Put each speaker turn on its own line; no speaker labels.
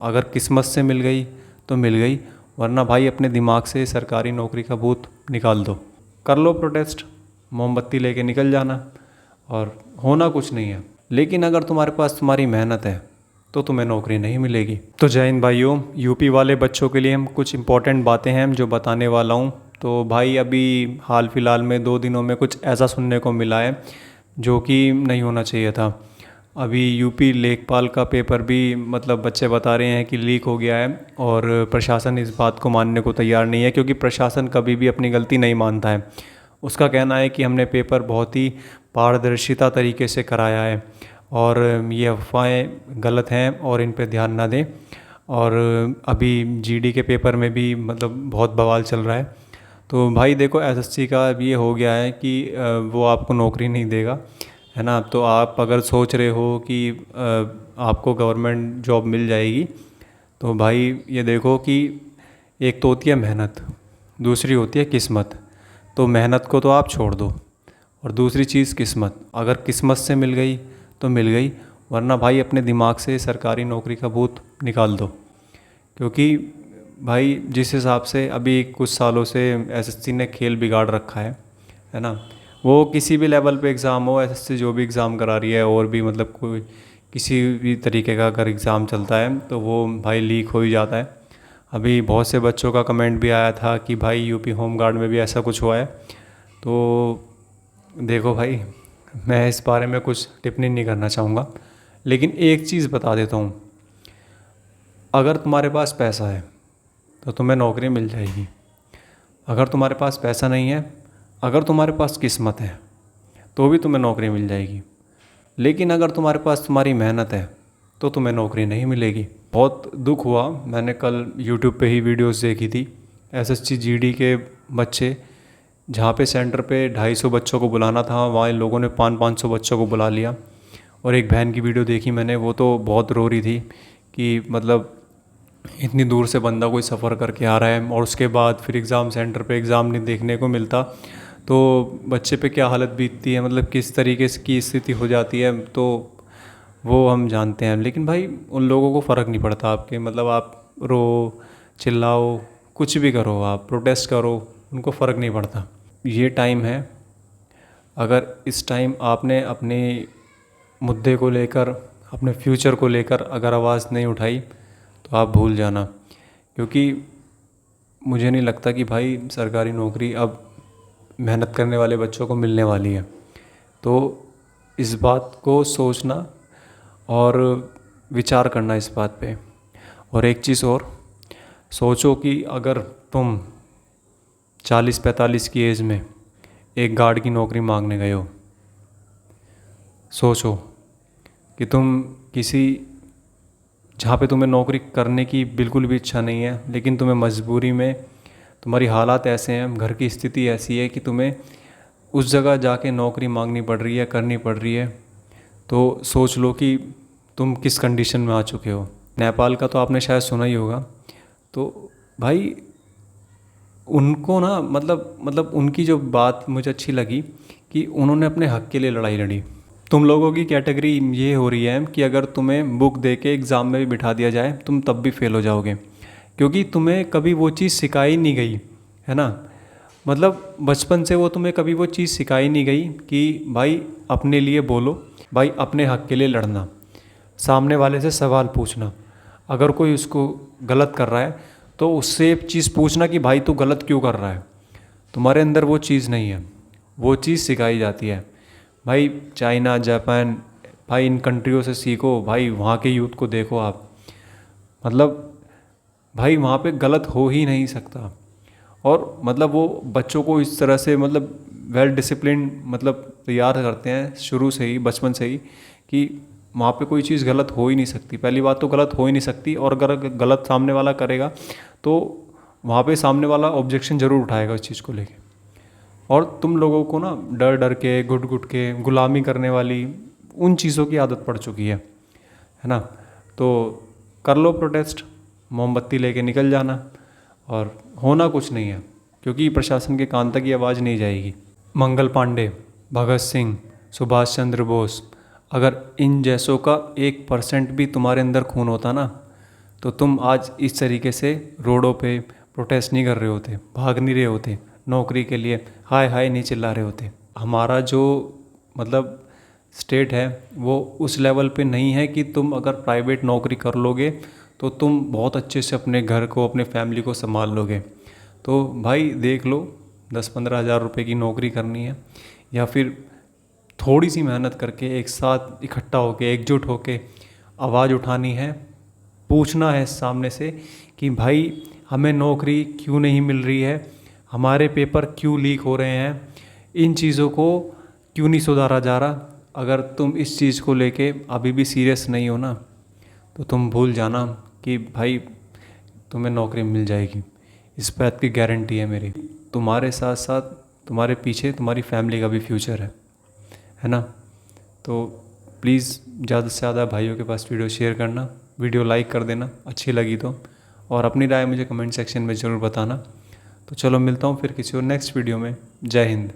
अगर किस्मत से मिल गई तो मिल गई, वरना भाई अपने दिमाग से सरकारी नौकरी का भूत निकाल दो। कर लो प्रोटेस्ट, मोमबत्ती लेके निकल जाना, और होना कुछ नहीं है। लेकिन अगर तुम्हारे पास तुम्हारी मेहनत है तो तुम्हें नौकरी नहीं मिलेगी। तो जय हिंद भाइयों, यूपी वाले बच्चों के लिए हम कुछ इंपॉर्टेंट बातें हैं जो बताने वाला हूँ। तो भाई अभी हाल फिलहाल में 2 दिनों में कुछ ऐसा सुनने को मिला है जो कि नहीं होना चाहिए था। अभी यूपी लेखपाल का पेपर भी मतलब बच्चे बता रहे हैं कि लीक हो गया है, और प्रशासन इस बात को मानने को तैयार नहीं है, क्योंकि प्रशासन कभी भी अपनी गलती नहीं मानता है। उसका कहना है कि हमने पेपर बहुत ही पारदर्शिता तरीके से कराया है, और ये अफवाहें गलत हैं और इन पे ध्यान ना दें। और अभी जीडी के पेपर में भी मतलब बहुत बवाल चल रहा है। तो भाई देखो, एसएससी का अब ये हो गया है कि वो आपको नौकरी नहीं देगा, है ना। तो आप अगर सोच रहे हो कि आपको गवर्नमेंट जॉब मिल जाएगी, तो भाई ये देखो कि एक तो होती है मेहनत, दूसरी होती है किस्मत। तो मेहनत को तो आप छोड़ दो, और दूसरी चीज़ किस्मत। अगर किस्मत से मिल गई तो मिल गई, वरना भाई अपने दिमाग से सरकारी नौकरी का भूत निकाल दो। क्योंकि भाई जिस हिसाब से अभी कुछ सालों से एसएससी ने खेल बिगाड़ रखा है ना। वो किसी भी लेवल पे एग्ज़ाम हो, एसएससी जो भी एग्ज़ाम करा रही है, और भी मतलब कोई किसी भी तरीके का अगर एग्ज़ाम चलता है तो वो भाई लीक हो ही जाता है। अभी बहुत से बच्चों का कमेंट भी आया था कि भाई यूपी होम गार्ड में भी ऐसा कुछ हुआ है। तो देखो भाई, मैं इस बारे में कुछ टिप्पणी नहीं करना चाहूँगा, लेकिन एक चीज़ बता देता हूँ। अगर तुम्हारे पास पैसा है तो तुम्हें नौकरी मिल जाएगी। अगर तुम्हारे पास पैसा नहीं है, अगर तुम्हारे पास किस्मत है, तो भी तुम्हें नौकरी मिल जाएगी। लेकिन अगर तुम्हारे पास तुम्हारी मेहनत है तो तुम्हें नौकरी नहीं मिलेगी। बहुत दुख हुआ, मैंने कल यूट्यूब पे ही वीडियोस देखी थी एसएससी जीडी के बच्चे, जहाँ पे सेंटर पे 250 बच्चों को बुलाना था, वहाँ इन लोगों ने 500 बच्चों को बुला लिया। और एक बहन की वीडियो देखी मैंने, वो तो बहुत रो रही थी कि मतलब इतनी दूर से बंदा कोई सफ़र करके आ रहा है, और उसके बाद फिर एग्ज़ाम सेंटर पे एग्ज़ाम नहीं देखने को मिलता, तो बच्चे पे क्या हालत बीतती है, मतलब किस तरीके से की स्थिति हो जाती है। तो वो हम जानते हैं। लेकिन भाई उन लोगों को फ़र्क नहीं पड़ता आपके, मतलब आप रो, चिल्लाओ, कुछ भी करो, आप प्रोटेस्ट करो, उनको फ़र्क नहीं पड़ता। ये टाइम है, अगर इस टाइम आपने अपने मुद्दे को लेकर, अपने फ्यूचर को लेकर अगर आवाज़ नहीं उठाई, तो आप भूल जाना। क्योंकि मुझे नहीं लगता कि भाई सरकारी नौकरी अब मेहनत करने वाले बच्चों को मिलने वाली है। तो इस बात को सोचना और विचार करना इस बात पे। और एक चीज़ और सोचो कि अगर तुम 40-45 की एज में एक गार्ड की नौकरी मांगने गए हो, सोचो कि तुम किसी, जहाँ पे तुम्हें नौकरी करने की बिल्कुल भी इच्छा नहीं है, लेकिन तुम्हें मजबूरी में, तुम्हारी हालात ऐसे हैं, घर की स्थिति ऐसी है कि तुम्हें उस जगह जाके नौकरी मांगनी पड़ रही है, करनी पड़ रही है। तो सोच लो कि तुम किस कंडीशन में आ चुके हो। नेपाल का तो आपने शायद सुना ही होगा। तो भाई उनको ना मतलब उनकी जो बात मुझे अच्छी लगी कि उन्होंने अपने हक़ के लिए लड़ाई लड़ी। तुम लोगों की कैटेगरी ये हो रही है कि अगर तुम्हें बुक दे के एग्ज़ाम में भी बिठा दिया जाए, तुम तब भी फेल हो जाओगे, क्योंकि तुम्हें कभी वो चीज़ सिखाई नहीं गई, है ना। मतलब बचपन से वो तुम्हें कभी वो चीज़ सिखाई नहीं गई कि भाई अपने लिए बोलो, भाई अपने हक़ के लिए लड़ना, सामने वाले से सवाल पूछना। अगर कोई उसको गलत कर रहा है तो उससे एक चीज़ पूछना कि भाई तू गलत क्यों कर रहा है। तुम्हारे अंदर वो चीज़ नहीं है, वो चीज़ सिखाई जाती है। भाई चाइना, जापान, भाई इन कंट्रियों से सीखो, भाई वहाँ के यूथ को देखो आप, मतलब भाई वहाँ पे गलत हो ही नहीं सकता। और मतलब वो बच्चों को इस तरह से मतलब वेल डिसिप्लिन मतलब तैयार करते हैं शुरू से ही, बचपन से ही, कि वहाँ पे कोई चीज़ गलत हो ही नहीं सकती। पहली बात तो गलत हो ही नहीं सकती, और अगर गलत सामने वाला करेगा तो वहाँ पे सामने वाला ऑब्जेक्शन ज़रूर उठाएगा उस चीज़ को लेके। और तुम लोगों को ना डर डर के, घुट घुट के गुलामी करने वाली उन चीज़ों की आदत पड़ चुकी है ना। तो कर लो प्रोटेस्ट, मोमबत्ती लेके निकल जाना, और होना कुछ नहीं है, क्योंकि प्रशासन के कान तक ये आवाज़ नहीं जाएगी। मंगल पांडे, भगत सिंह, सुभाष चंद्र बोस, अगर इन जैसों का 1% भी तुम्हारे अंदर खून होता ना, तो तुम आज इस तरीके से रोडों पे प्रोटेस्ट नहीं कर रहे होते, भाग नहीं रहे होते, नौकरी के लिए हाय हाय नहीं चिल्ला रहे होते। हमारा जो मतलब स्टेट है वो उस लेवल पे नहीं है कि तुम अगर प्राइवेट नौकरी कर लोगे तो तुम बहुत अच्छे से अपने घर को, अपने फैमिली को संभाल लोगे। तो भाई देख लो, 10-15 हज़ार रुपये की नौकरी करनी है या फिर थोड़ी सी मेहनत करके एक साथ इकट्ठा होके, एकजुट होके आवाज़ उठानी है, पूछना है सामने से कि भाई हमें नौकरी क्यों नहीं मिल रही है, हमारे पेपर क्यों लीक हो रहे हैं, इन चीज़ों को क्यों नहीं सुधारा जा रहा। अगर तुम इस चीज़ को लेके अभी भी सीरियस नहीं हो ना, तो तुम भूल जाना कि भाई तुम्हें नौकरी मिल जाएगी, इस बात की गारंटी है मेरी। तुम्हारे साथ साथ तुम्हारे पीछे तुम्हारी फैमिली का भी फ्यूचर है ना। तो प्लीज़ ज़्यादा से ज़्यादा भाइयों के पास वीडियो शेयर करना, वीडियो लाइक कर देना अच्छी लगी तो, और अपनी राय मुझे कमेंट सेक्शन में ज़रूर बताना। तो चलो मिलता हूँ फिर किसी और नेक्स्ट वीडियो में। जय हिंद।